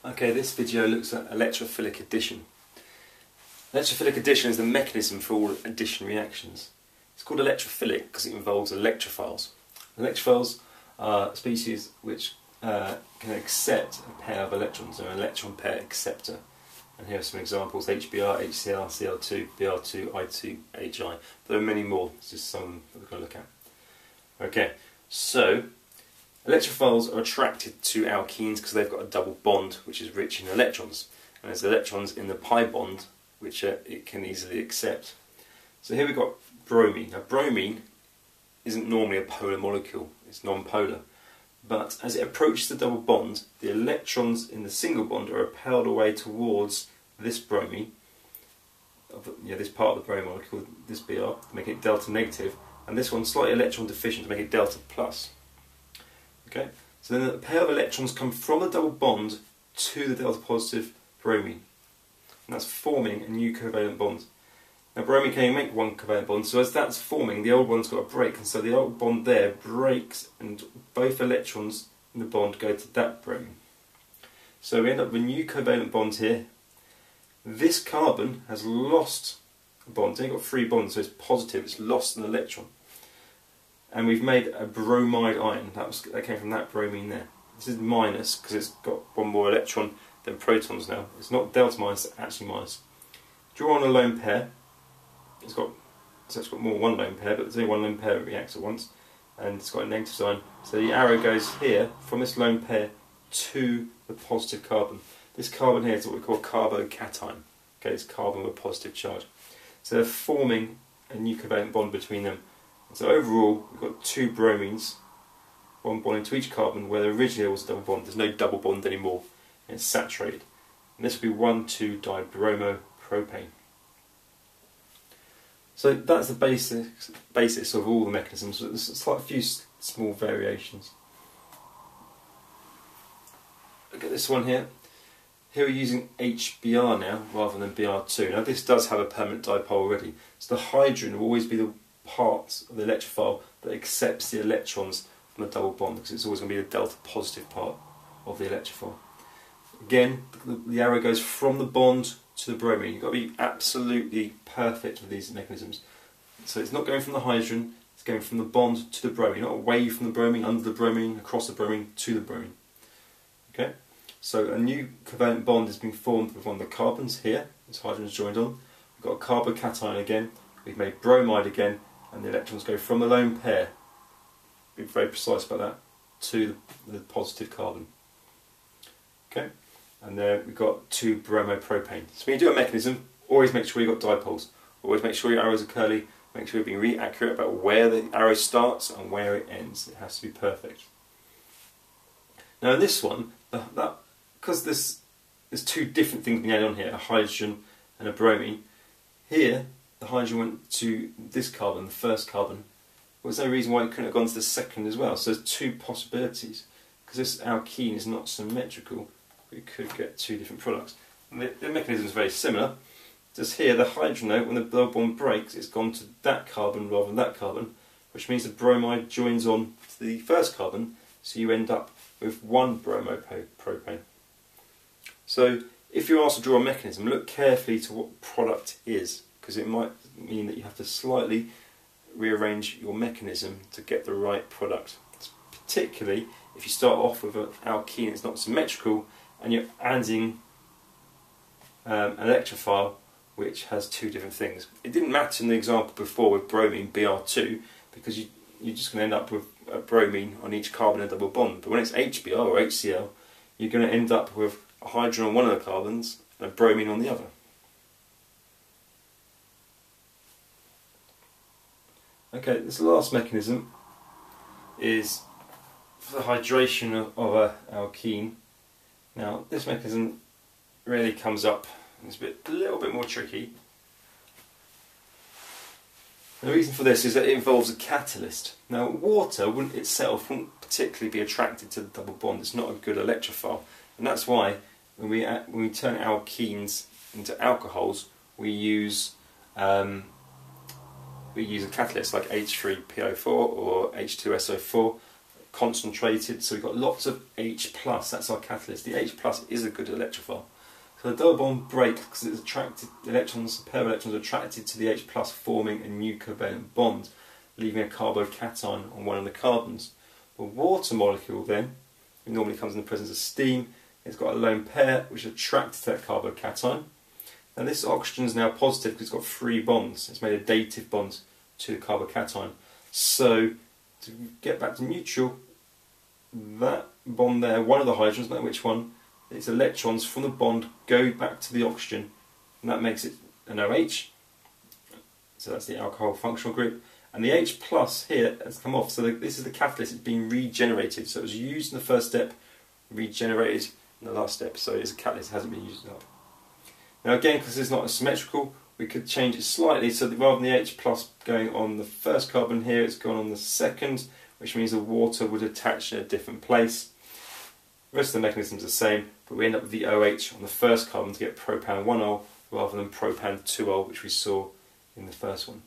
Okay, this video looks at electrophilic addition. Electrophilic addition is the mechanism for all addition reactions. It's called electrophilic because it involves electrophiles. Electrophiles are species which can accept a pair of electrons, they're an electron pair acceptor. And here are some examples: HBr, HCl, Cl2, Br2, I2, Hi. There are many more, this is some that we're going to look at. Okay, so electrophiles are attracted to alkenes because they've got a double bond which is rich in electrons. And there's electrons in the pi bond which it can easily accept. So here we've got bromine. Now bromine isn't normally a polar molecule, it's non-polar. But as it approaches the double bond, the electrons in the single bond are repelled away towards this bromine, this part of the bromine molecule, this Br, to make it delta negative, and this one slightly electron deficient to make it delta plus. Okay, so then a pair of electrons come from the double bond to the delta positive bromine, and that's forming a new covalent bond. Now bromine can only make one covalent bond, so as that's forming, the old one's got to break, and so the old bond there breaks, and both electrons in the bond go to that bromine. So we end up with a new covalent bond here. This carbon has lost a bond, it's only got 3 bonds, so it's positive, it's lost an electron. And we've made a bromide ion, that came from that bromine there. This is minus because it's got one more electron than protons now. It's not delta minus, it's actually minus. Draw on a lone pair. It's actually got more than one lone pair, but there's only one lone pair that reacts at once, and it's got a negative sign. So the arrow goes here from this lone pair to the positive carbon. This carbon here is what we call carbocation. Okay, it's carbon with a positive charge. So they're forming a new covalent bond between them. And so overall, we've got 2 bromines, one bond into each carbon, where originally there was a double bond. There's no double bond anymore, and it's saturated. And this will be 1,2-dibromopropane. So that's the basis of all the mechanisms. There's like a few small variations. Look at this one here. Here we're using HBr now rather than Br2. Now this does have a permanent dipole already. So the hydrogen will always be the part of the electrophile that accepts the electrons from the double bond, because it's always going to be the delta positive part of the electrophile. Again, the arrow goes from the bond to the bromine. You've got to be absolutely perfect with these mechanisms. So it's not going from the hydrogen, it's going from the bond to the bromine, not away from the bromine, under the bromine, across the bromine, to the bromine. Okay? So a new covalent bond has been formed with one of the carbons here, this hydrogen's joined on. We've got a carbocation again, we've made bromide again, and the electrons go from the lone pair, be very precise about that, to the positive carbon. Okay? And there we've got 2-bromopropane. So when you do a mechanism, always make sure you've got dipoles. Always make sure your arrows are curly. Make sure you're being really accurate about where the arrow starts and where it ends. It has to be perfect. Now in this one, because there's 2 different things being added on here, a hydrogen and a bromine. Here, the hydrogen went to this carbon, the first carbon. Well, there's no reason why it couldn't have gone to the second as well. So there's 2 possibilities. Because this alkene is not symmetrical, we could get 2 different products. And the mechanism is very similar. Just here, the hydrogen note, when the double bond breaks, it's gone to that carbon rather than that carbon, which means the bromide joins on to the first carbon, so you end up with 1-bromopropane. So, if you're asked to draw a mechanism, look carefully to what product is, because it might mean that you have to slightly rearrange your mechanism to get the right product. Particularly if you start off with an alkene that's not symmetrical, and you're adding an electrophile which has 2 different things. It didn't matter in the example before with bromine Br2, because you're just going to end up with a bromine on each carbon and a double bond. But when it's HBr or HCl, you're going to end up with a hydrogen on one of the carbons and a bromine on the other. Okay, this last mechanism is for the hydration of an alkene. Now this mechanism really comes up, it's a little bit more tricky. The reason for this is that it involves a catalyst. Now water itself wouldn't particularly be attracted to the double bond, it's not a good electrophile, and that's why when we turn alkenes into alcohols, we use a catalyst like H3PO4 or H2SO4 concentrated, so we've got lots of H+, that's our catalyst. The H+ is a good electrophile. So the double bond breaks because it's attracted, electrons, a pair of electrons are attracted to the H+, forming a new covalent bond, leaving a carbocation on one of the carbons. The water molecule then, it normally comes in the presence of steam, it's got a lone pair which are attracted to that carbocation. And this oxygen is now positive because it's got 3 bonds. It's made a dative bond to the carbocation. So to get back to neutral, that bond there, one of the hydrogens, not which one, its electrons from the bond go back to the oxygen, and that makes it an OH. So that's the alcohol functional group. And the H+ here has come off, so this is the catalyst, it's been regenerated. So it was used in the first step, regenerated in the last step. So it's a catalyst, it hasn't been used up. Now again, because it's not symmetrical, we could change it slightly, so that rather than the H+ going on the first carbon here, it's gone on the second, which means the water would attach in a different place. The rest of the mechanism is the same, but we end up with the OH on the first carbon to get propan 1ol rather than propan 2ol, which we saw in the first one.